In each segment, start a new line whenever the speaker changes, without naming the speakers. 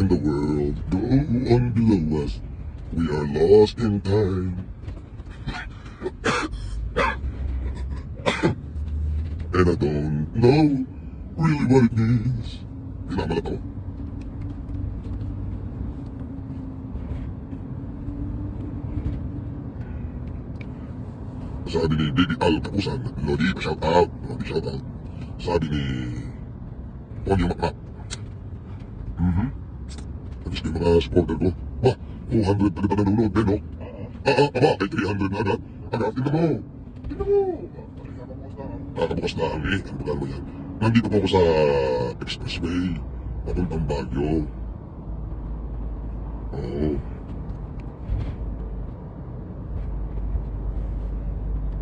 and the world go on below us. We are lost in time. And I don't know really what it means. Pinamalat ako. Sabi ni Baby Al Kapusan, Lodi pa shout out, Lodi shout out. Sabi ni Ponyo Makmak. Tapos yung mga supporter ko, ba, 200 pa rin pa nanonood din, no? Aba, kay 300 na agad. Agad, tingnan mo. Tingnan mo. Kakabukas na ang ano ba mo yan? Nandito po ako sa expressway, papuntang Baguio. Oo.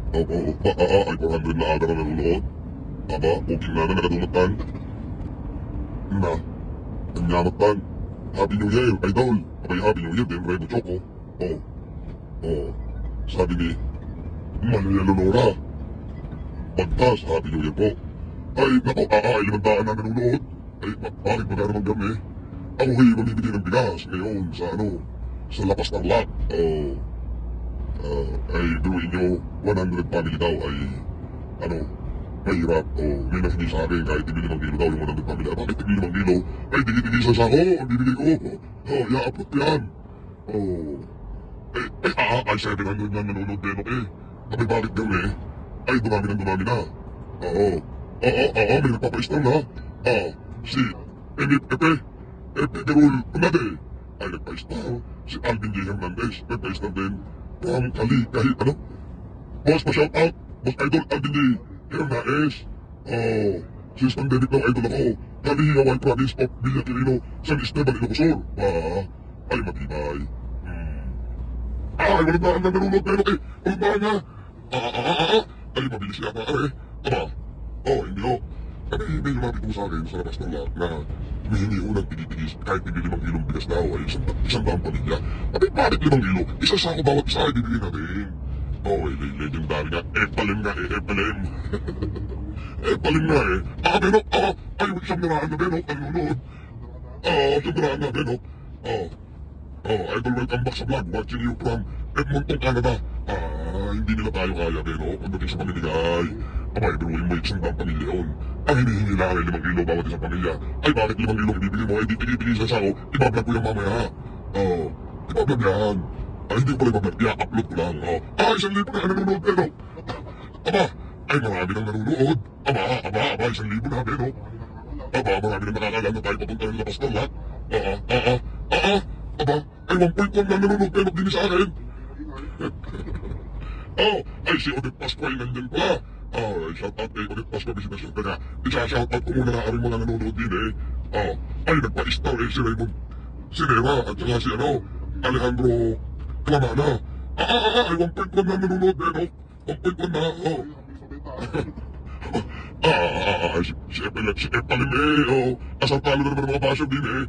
Opo, ay 400 na agad na nanonood. Aba, okay na nakadumatan. Na, kanyamatan. Happy New Year, idol. Abay, Happy New Year din, Rebo Choco. Sabi ni Manuel Leonora. Pagtas, Happy New Year po. Ay, nako, ay, 500 na nanonood. Ay, bakit ba naman kami? Ako ay mamibili ng bigas ngayon sa sa Lapas Tarlac. Ay, biruin nyo, 100 family daw ay, mahirap. May nahingi sa akin kahit tigil 5 kilo daw yung 100 family. Bakit tigil 5 kilo? Ay, tigil sa sako, ang bibigay ko. I-upload ko yan. Ay, 700 na nanonood din, okay? Abay, bakit kami? Ay, dumami na. May nagpapa-install na. Si Epe Garul Unade ay nagpa-install. Si Alvin J. Hernandez nagpa-install din. From Cali, kahit Boss, pa-shout out. Boss Idol Alvin J. Hernandez. Since pandemic daw, idol ako. Cali, Hawaii Province of Villa Quirino, San Esteban, Ilocosur. Ay, matibay. Ay, walang daan na nanonood pero walang daan na. Ay, mabilis yata, hindi ho. Kami, may lumapit po sa akin sa labas ng lahat na humihingi ho ng tigis kahit tigil 5 kilong bigas daw ay isang daang pamilya. Abay, bakit 5 kilo? Isa sako bawat isa ay bibigyan natin. Legendary nga. Epalim nga Epalim. Epalim nga Pero, ay, isang naraan na Benok, nanonood. Isang naraan na Benok. Idol, welcome back sa vlog. Watching you from Edmonton, Canada. Hindi nila tayo kaya, Benok. Pagdating sa pamilya, abay, biruin mo 100 pamilya yun. Ang hinihingi na ay 5 kilo bawat isang pamilya. Ay, bakit 5 kilo ibibigay mo? Ay, di tigil sa sako. Ibablog ko yan mamaya. Ibablog yan. Ay, hindi ko pala ibablog. I-upload ko lang. Ay, 1,000 na nanonood, Benok. Ay, marami nang nanonood. 1,000 na, Benok. Marami nang nakakalam na tayo papunta ng Lapas Tarlac. Ay, 1.1 na nanonood, Benok, din sa akin. Ay, si Odette Pascual nandyan pala. Shoutout kay Odette Pascual, bisita ka. Isa-shoutout ko muna na aring mga nanonood din ay, nagpa-star si Raymond Sinera at saka si Alejandro Clamana. Ay, 1.1 na nanonood, Benok. 1.1 na, si Epalim asal talo na naman ng mga basyo din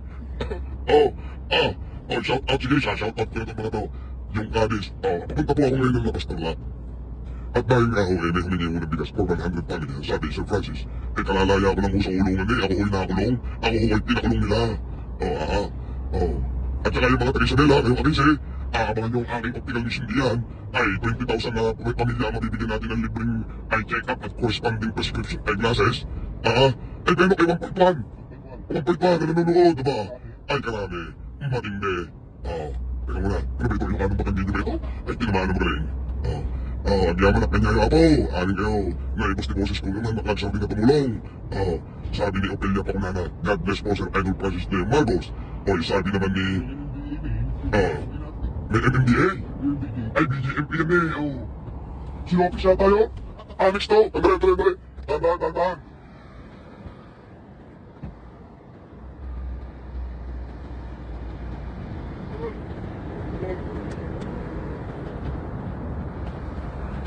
shoutout, sige, shoutout ko na itong mga to. Yung Cadiz, papunta po ako ngayon ng Lapas Tarlac. At dahil nga ako may humingi ko ng bigas for 100 family. Sabi Sir Francis, kalalaya ako ng sa ulungan ako ho'y nakulong. Ako ho'y pinakulong nila. At saka yung mga taga-Isabela, ngayong Cadiz abangan nyo ang aking optical vision diyan. Ay, 20,000 na pamilya mabibigyan natin ng libreng eye check-up at corresponding prescription eyeglasses. Ay, pero kay 1.1 na nanonood, diba? Ay, karami. Matindi. Teka muna, ano ba ito? Yung anong bakang video ba ito? Ay, tinamaan na magaling. Agyaman at kanya ako. Aling kayo, naibos ni boses ko naman, makagsabi na tumulong. Sabi ni Opelia Pakunana, God bless po Sir Idol Francis J. Marcos. Oy, sabi naman ni, may MMDA? Ay, BGMP yan Sinopis na tayo? Annex to? Tandaan. Tandaan.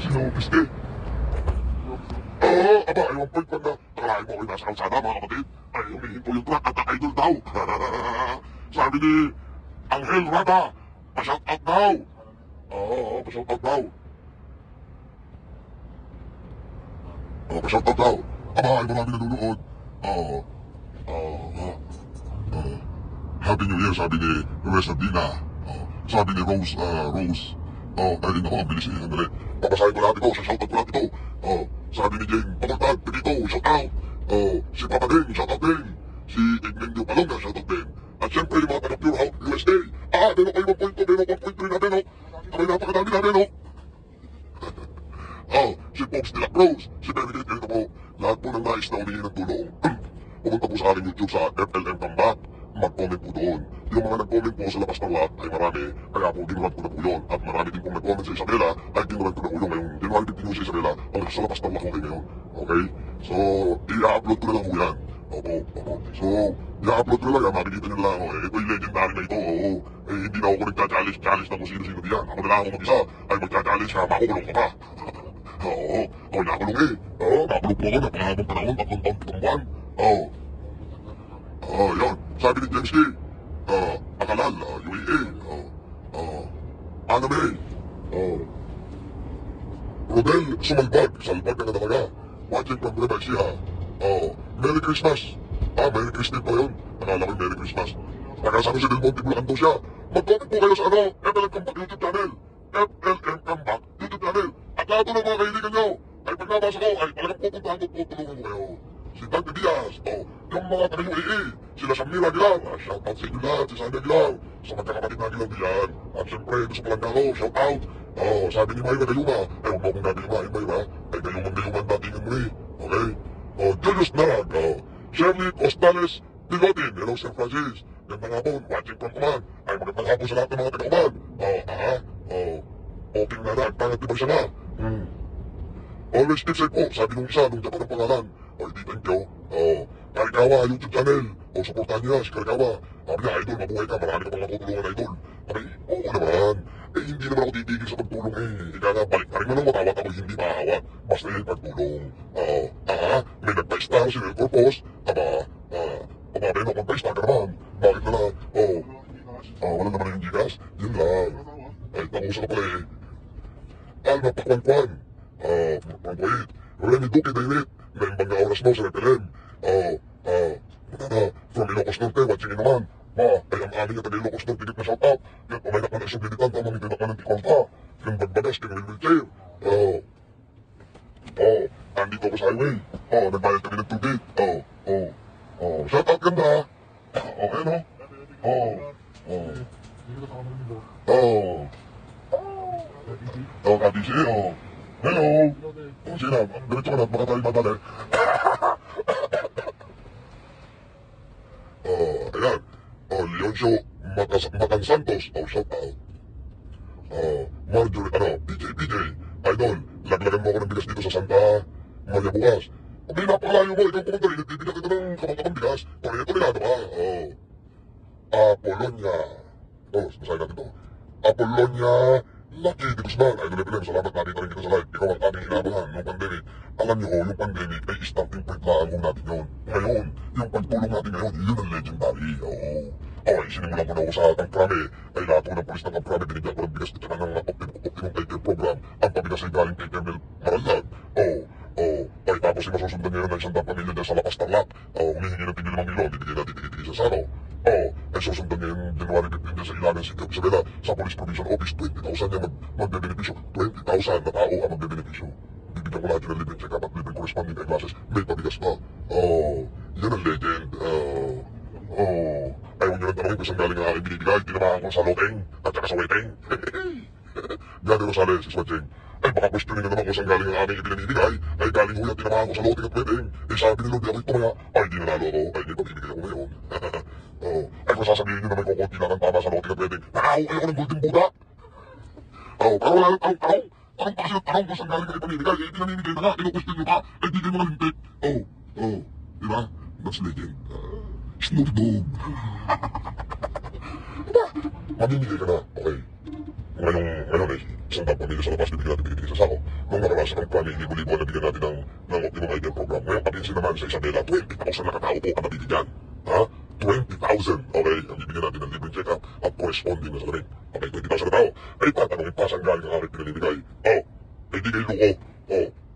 Sinopis eh. Ay, 1.1 na. Takalain mo kayo nasa kalsada, mga kapatid. Ay, humihinto yung truck at idol daw. Sabi ni Angel Rada, pa-shout out daw. Pa-shout out daw. Pa-shout out daw. Ay, marami nanonood. Happy New Year, sabi ni Resadina. Sabi ni Rose, ay rin ako, ang bilis niya, sandali. Papasahin ko lahat ito, shoutout ko lahat ito. Sabi ni Jane, Pakultad, Pepito, shoutout. Si Papa Deng, shoutout din. Si Igmendio Palonga, shoutout din. At syempre yung mga taga Pure Health USA. Denok kayo 1.2, Denok 1.3 na Denok. Abay, napakadami na Denok. Si Pops de la Cruz, si Baby Gate, ganito po. Lahat po ng nais na humingi ng tulong. Pumunta po sa aking YouTube sa FLM Comeback. Mag-comment po doon. Yung mga nag-comment po sa labas ng lot ay marami, kaya po ginulat ko na po yun. At marami din pong nag-comment sa Isabela ay ginulat ko na po yun ngayong January 15 sa Isabela ang sa labas ng lot ko ngayon. Okay? So, i-upload ko na lang po yan. Opo. So, i-upload ko na lang yan, makikita nyo lang. Ito yung legendary na ito. Hindi na ako nagcha-challenge na kung sino-sino diyan. Ako na lang ako mag-isa ay magcha-challenge ha, makukulong ka pa. Ako nakulong nakulong po ako, napakahabang panahon, 3 taon, 7 buwan. Yan. Sabi ni James K. Akalal, UAA. Anime. Rodel Sumalbag. Salbag ka na talaga. Watching from Brebaisia. Merry Christmas. Merry Christmas pa yun. Nakala ko Merry Christmas. Nakasabi si Del Monte, Bulacan daw siya. Mag-comment po kayo sa FLM Comeback YouTube channel. FLM Comeback YouTube channel. At lahat ng mga kaibigan nyo ay pag nabasa ko ay talagang pupuntahan ko po, tulungan ko kayo. Si Dante Diaz, yung mga taga-UAE, sila Samira Aguilar, shoutout sa inyo lahat, si Sandy Aguilar, sa magkakapatid na Aguilar diyan. At siyempre, sa Palangaro, shoutout. Sabi ni Mayra Gayuma, ay huwag mo akong gagayumain Mayra, ay gayuman datingan mo okay? Julius Narag, Shirley Costales Bigotin, hello Sir Francis, gandang hapon, watching from command, ay magandang hapon sa lahat ng mga taga-command. Okay na na, pangat di ba siya na? Always keep safe po, sabi nung isa, nung Japan ang pangalan. Di thank you. Karikawa, YouTube channel. Supportahan niya si Karikawa. Sabi niya, idol, mabuhay ka, marami ka pang matutulungan, idol. Sabi, oo naman. Hindi naman ako titigil sa pagtulong Ika nga, balik na rin mo nang matawat ako, hindi maawat. Basta yung pagtulong. May nagpa-star si Will Corpus. Benok, magpa-star ka naman. Bakit na lang? Wala naman yung Gcash. Yun lang. Ay, tapusan ka pala Alma Pakwan-Kwan. Pangkuwait. Remy Duque Dainit. Naimbang na oras mo sa FLM. From Ilocos Norte, watching naman. Ay ang amin yung taga-Ilocos Norte, tigit na shoutout. Yan, pamainak na isang militant, ang mga tinak na ng Tikolta. Yung bagbagas, yung wheelchair. Andito ako sa highway. Nagbayad kami ng tubig. Shoutout ganda. Ano? KBC, hello. Sina, diretso ka na, baka tayo madali. Ayan. Leoncio Macan Santos, shout out. Marjorie, PJ, idol, laglagan mo ako ng bigas dito sa Santa Maria bukas. Okay, napakalayo mo, ikaw pumunta rin, nagtitigyan kita ng kapag-kapang bigas. Tuloy-tulado ka. Apolonia. Masahin natin to. Apolonia Lucky de Guzman, idol FLM, salamat natin rin kita sa live. Ikaw ang ating inabahan noong pandemic. Alam niyo yung pandemic ay starting point lang kung natin yun. Ngayon, yung pagtulong natin ngayon, yun ang legendary. Okay, sinimulan ko na ako sa Tangprame. Ay lahat ko ng polis ng Tangprame, binigyan ko ng bigas at saka ng Optimum Take Care Program. Ang pabigas ay galing kay Kernel Maralag. Ay tapos yung masusundan niya ng isang pamilya dyan sa Lapas Tarlac. Humihingi ng tigil 5 milyon, bibigyan natin tigil sa sano. Ay susundan niya yung January 15 dyan sa Ilagan City of Isabela. Sa Police Provision Office, 20,000 niya magbebenepisyo. 20,000 na tao ang magbebenepisyo. Bibigyan ko lahat yung libreng check-up at libreng corresponding kay classes. May pabigas pa. Yan ang legend. Ayaw nyo lang tanongin kung saan galing ang aking binibigay. Tinamahan ko sa Loteng at saka sa Weteng. Gani Rosales is watching. Ay baka questionin na naman kung saan galing ang aming ibinibigay. Ay galing ho yan, tinamahan ko sa Loteng at Weteng. Sabi ni Lodi ako'y tumaya. Ay di nanalo ako. Ay di pabibigay ako ngayon. Ay kung sasabihin nyo naman kukunti lang ang tama sa Loteng at Weteng. Nakaho kayo ng Golden Buddha. Pero wala lang tanong. Tanong pa kasi ng tanong kung saan galing ang ipamimigay. Eh pinamimigay na nga, kinu-question nyo pa. Ay di kayo mga lintik. Diba? That's legend. Snoop Dogg. Mamimigay ka na, okay. Ngayon eh, isang taong pamilya sa labas, bibigyan natin sa sako. Nung nakarasa ng Prami, libo-libo na bigyan natin ng Optimum Idea Program. Ngayon, kabinsin naman sa Isabela, 20,000 na katao po ang nabibigyan. 20,000, okay. Ang bibigyan natin ng libreng check-up at corresponding na salamin. Okay, 20,000 na tao. Ay tatanungin pa saan galing ang aking pinamimigay. Ay di kayo luko.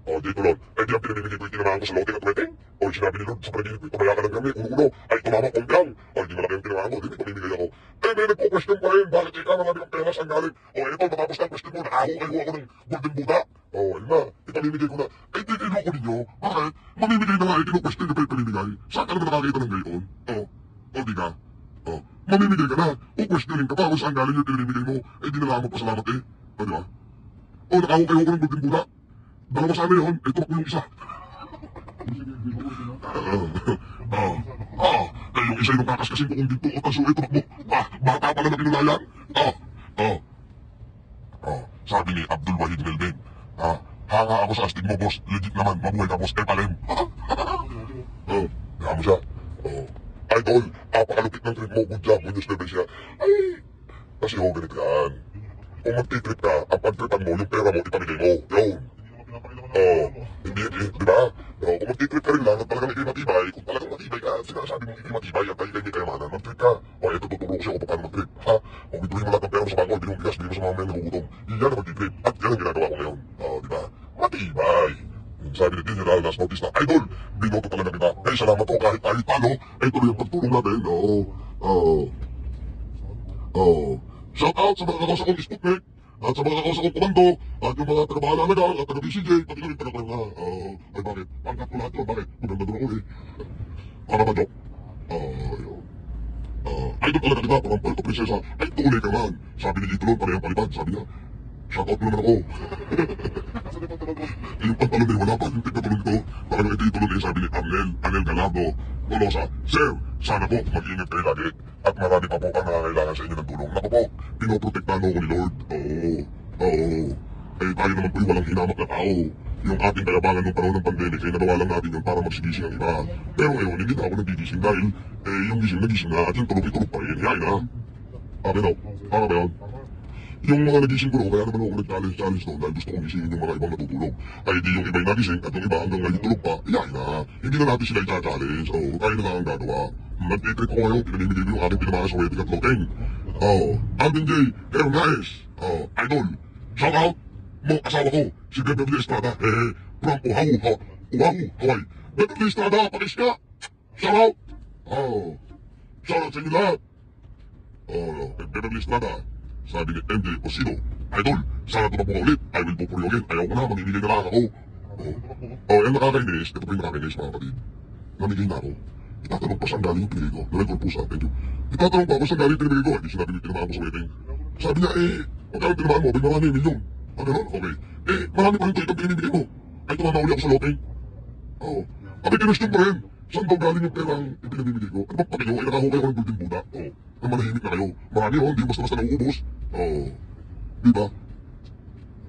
O, dito Lord, eh di ang pinamimigay ko yung tinamaan ko sa lote na 20. O, sinabi ni Lord, sa panaginip ko, tumaya ka ng kami, uno-uno, ay tumama kong bilang. O, di malaki yung tinamaan ko, di may pamimigay ako. Eh, may nagpo-question pa rin, bakit ikaw marami kang pera saan galing? O, eto, matapos na question mo, nakahukayo ako ng golden Buddha. O, yun na, ipamimigay ko na. Eh, di niloko ninyo, bakit? Mamimigay na nga, eh, kinu-question nyo pa yung pamimigay. Saan ka naman nakakita ng gayon? O, di ka? O, mamimigay ka na, questionin ka pa kung saan galing yung pinamimigay mo, eh, di na lang magpasalamat eh. O, di ba? O, nakahukayo ako ng golden Buddha. Dalawa sana yun, eh, tumak mo yung isa. Eh, yung isa yung kakaskasin ko kung ginto o taso, eh, tumak mo. Bata pala na pinulayan. Sabi ni Abdul Wahid Melden, hanga ako sa astig mo, boss. Legit naman, mabuhay ka, boss. Palem. Kaya mo siya. Idol, pakalupit ng trip mo. Good job, Windows level siya. Ay, kasi ho, ganito yan. Kung magtitrip ka, ang pagtripan mo, yung pera mo, ipamigay mo. Yun. Hindi, di ba? Kung magtitrip ka rin lang at talagang ikay matibay, kung talagang matibay ka, sinasabi mo ikay matibay at tayo may kayamanan, magtrip ka. Ito tuturo ko siya kung paano magtrip. Bibigyan mo lahat ng pera mo sa bangko, bibigyan mo bigas, bibigyan mo sa mga may nagugutom. Yan ang magtitrip. At yan ang ginagawa ko ngayon. Di ba? Matibay. Sabi ni General Las Bautista, Idol, binoto talaga kita. Salamat po kahit tayo talo, tuloy ang pagtulong natin. Shout out sa mga kakausa kong Sputnik, at sa mga kakausa kong Komando, at yung mga taga-Bahala at taga-BCJ, pati ko rin taga-Korona. Ay bakit? Pangkat ko lahat yun, bakit? Maganda doon ako eh. Para ba, Dok? Yun. Idol talaga kita, parang Puerto Princesa. Ay, tunay ka man. Sabi ni Itulon, parehang palipad, sabi niya. Shout out mo naman ako. Yung pantalon eh, wala pa. Yung tignatalon ko. Talagang ito itulon eh, sabi ni Anel Gallardo. Tolosa, Sir, sana po mag-ingat kayo lagi. At marami pa po ang nangangailangan sa inyo ng tulong. Naku po, pinoprotektahan ako ni Lord. Eh, tayo naman po yung walang hinamak na tao. Yung ating kayabangan nung panahon ng pandemic ay nagawa lang natin yun para magsigising ang iba. Pero ngayon, hindi na ako nagigising dahil yung gising nagising na at yung tulog pa rin. Yain na. Beno, para ba yun? Yung mga nagising ko, kaya naman ako nag-challenge doon dahil gusto kong gisingin yung mga ibang natutulog. Ay di yung iba'y nagising at yung iba hanggang ngayon tulog pa, yain na. Hindi na natin sila i-challenge. Tayo na lang ang gagawa. Nag-i-trip ko ngayon, pinamimigay ko yung aking pinamahas sa wedding at loading. Alvin J. Hernandez. Idol. Shout out mo asawa ko, si Beverly Estrada. From Oahu, Hawaii. Beverly Estrada, pakis ka. Shout out. Shout out sa inyo lahat. Beverly Estrada. Sabi ni MJ Osino, Idol, sana tumakbo ka ulit. I will vote for you again. Ayaw ko na, mamimigay na lang ako. Yung nakakainis, ito pa yung nakakainis mga kapatid. Namigay na ako. Itatanong pa saan galing yung pinigay ko. Narecord po sa atin yun. Itatanong pa ako saan galing yung pinigay ko. Hindi sinabi mo tinamaan ko sa wedding. Sabi niya, magkano tinamaan mo? Marami, milyon. Ganun? Okay. Marami pa rin ito itong pinimigay mo. Ay, tumamauli ako sa loting. Abay, kinusyon pa rin. Saan daw galing yung perang ipinamimigay ko? Ano ba pa kayo? Ay, nakahukay ko ng golden Buddha. Na manahimik na kayo. Marami yun, hindi basta-basta nauubos. Diba?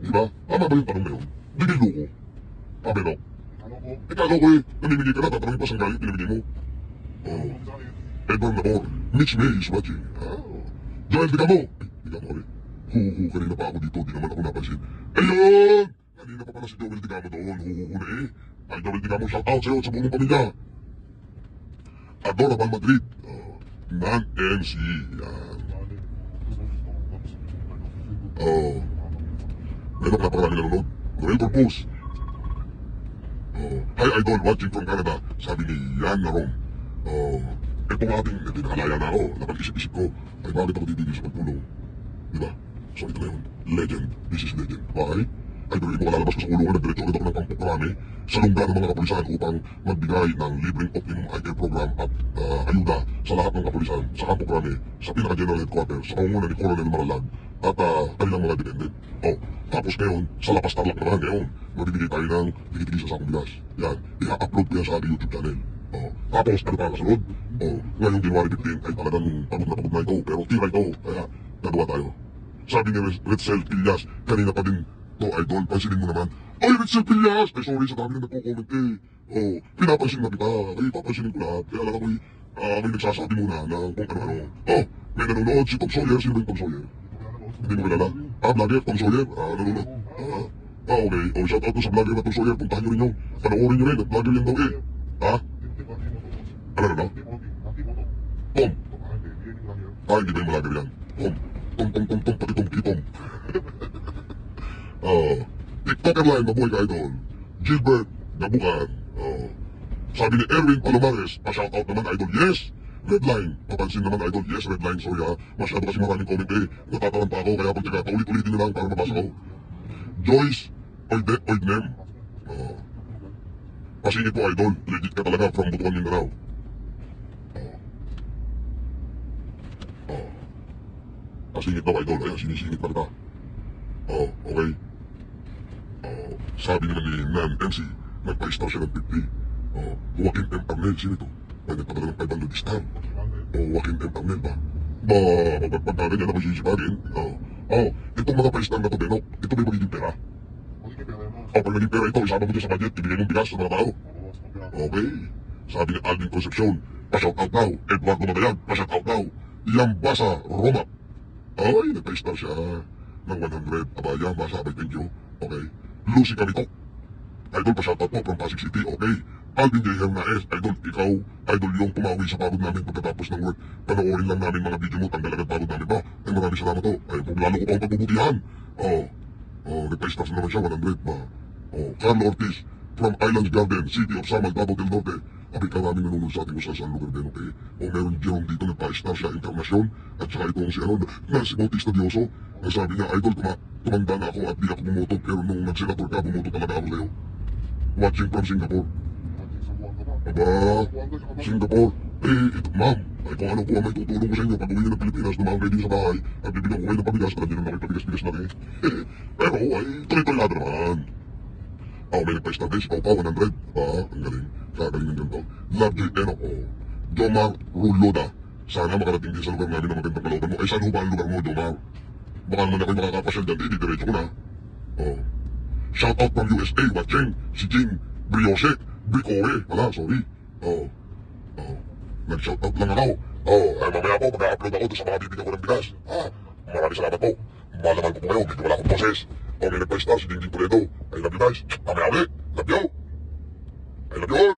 Diba? Tama ba yung tanong na yun? Hindi kayo loko. Beno. Kalo ko namimigay ka na, tatanungin pa saan galing pinamigay mo. Edward Nabor, Mitch May is watching. Joel Digamo. Digamo kami. Kanina pa ako dito, di naman ako napansin. Ayun! Kanina pa pala si Joel Digamo doon, na Ay, Joel Digamo, shout out sa'yo at sa buong pamilya. Adorable Madrid. Non-MC. Yan. Meron napakarami nanonood. Noel Corpus. Hi Idol, watching from Canada. Sabi ni Yan Narom. Itong ating, nakalaya na ako. Napag-isip-isip ko. Ay, bakit ako titigil sa pagpulong? Diba? So ito na yun. Legend. This is legend. Why? Ay, pero ito kalalabas ko sa kulungan na diretso agad ako ng pangpukrami sa lungga ng mga kapulisan upang magbigay ng libreng optimum eye care program at ayuda sa lahat ng kapulisan sa Campo Crame, sa pinaka-general headquarters, sa pangunguna ni Colonel Maralag at kanilang mga dependent. Tapos ngayon, sa Lapas Tarlac naman ngayon, magbibigay tayo ng tigit-tigit sa sakong bigas. Yan, i-upload ko yan sa ating YouTube channel. Tapos, ano pa kasunod? Ngayong January 15 ay talagang pagod na ito, pero tira ito, kaya nagawa tayo. Sabi ni Retzel Pillas, kanina pa din to, Idol, pansinin mo naman. Ay, Retzel Pillas! Ay, sorry, sa dami na nagko-comment pinapansin na kita. Ay, papansinin ko lahat. Kaya lang ako'y may nagsasabi muna ng kung ano-ano. May nanonood si Tom Sawyer. Sino ba yung Tom Sawyer? Hindi mo kilala? Vlogger, Tom Sawyer. Nanonood. Okay. Shout out ko sa vlogger na Tom Sawyer. Puntahan nyo rin yun. Panoorin nyo rin. At vlogger yan daw eh. Ano na? Tom. Hindi ba yung vlogger yan? Tom, pati Tom Kitom. TikToker line, mabuhay ka, Idol. Gilbert Gabukan. Sabi ni Erwin Palomares, pa-shoutout naman idol, yes! Redline, papansin naman idol, yes Redline, sorry ha. Masyado kasi maraming comment eh. Natataranta ako, kaya pagtaka, paulit-ulitin nyo lang para mabasa ko. Joyce Oidnem. Pasingit po idol, legit ka talaga from Butuan Mindanao. Pasingit daw idol, ayan sinisingit na kita. Okay. Sabi naman ni Nan MC, nagpa-star siya ng 50. Joaquin M. Arnel, sino ito? Ay, nagpadala ng 500 star. Joaquin M. Arnel ba? Pagkagan yan ako sisipagin. Itong mga pa-star na to, Benok, ito may magiging pera. Pag naging pera ito, isama mo dyan sa budget, ibigay mong bigas sa mga tao. Okay. Sabi ni Alvin Concepcion, pa-shoutout daw. Eduardo Madayag, pa-shoutout daw. Yambasa Roma. Ay, nagpa-star siya ng 100. Abaya, masabay, thank you. Okay. Lucy Camito. Idol, pa-shoutout po from Pasig City. Okay. Alvin J. Hernaez, idol, ikaw, idol yung pumawi sa pagod namin pagkatapos ng work. Panoorin lang namin mga video mo, tanggal agad pagod namin ba? Ay, maraming salamat to. Ay, kung lalo ko pa ang pagbubutihan. Nagpa-stars naman siya, 100 ba? Carlo Ortiz, from Island Garden, City of Samal, Davao del Norte. Abi, karaming nanonood sa ating kung saan lugar din, okay? Meron Jerome dito, nagpa-star siya, Internasyon. At saka itong si ano, si Bautista Dioso. Ang sabi niya, idol, tumanda na ako at di ako bumoto, pero nung nag-senator ka, bumoto talaga ako sa'yo. Watching from Singapore. Aba, Singapore. Ito ma'am. Ay kung ano po ang may tutulong ko sa inyo pag uwi nyo ng Pilipinas, dumang kayo dito sa bahay at bibigyan ko kayo ng pabigas, alam nyo naman pabigas-bigas na rin. Pero ay tuloy-tuloy naman. May nagpa-star din si Pau Pau, 100. Ang galing. Kagaling yung ganito. Love J.N. Jomar Ruloda. Sana makarating din sa lugar namin na magandang kalooban mo. Ay saan ho ba ang lugar mo, Jomar? Baka naman ako'y makakapasyal dyan, diretso ko na. Shoutout from USA, watching si Jing Briose. Bricoe, wala, sorry. Nag-shoutout lang ako. Mamaya po, mag-upload ako doon sa mga bibigyan ko ng bigas. Maraming salamat po. Malaman ko po kayo, medyo wala akong boses. May nagpa-star si Jingjing Toledo. I love you guys. Mamaya ulit. Love you. I love you all.